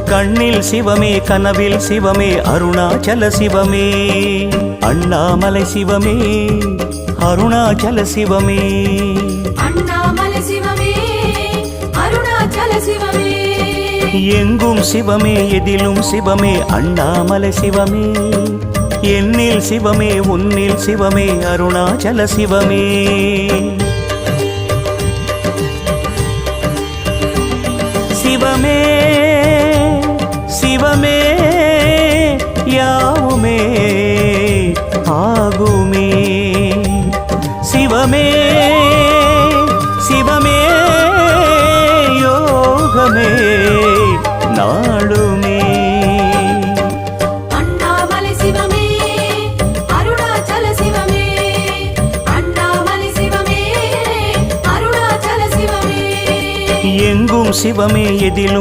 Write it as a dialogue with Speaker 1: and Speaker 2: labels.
Speaker 1: கண்ணில் சிவமே கனவில் சிவமே அருணாச்சல சிவமே அண்ணாமலை சிவமே அருணாச்சல சிவமே
Speaker 2: அண்ணாமலை சிவமே அருணாச்சல சிவமே
Speaker 1: எங்கும் சிவமே எதிலும் சிவமே அண்ணாமலை சிவமே என்னில் சிவமே உன்னில் சிவமே அருணாச்சல சிவமே சிவமே சிவமே யாவுமே ஆகுமே சிவமே சிவமே யோகமே நாளுமே
Speaker 2: அண்ணாமலை சிவமே அருணாச்சல சிவமே அண்ணாமலை சிவமே அருணாச்சல சிவமே
Speaker 1: எங்கும் சிவமே எதிலும்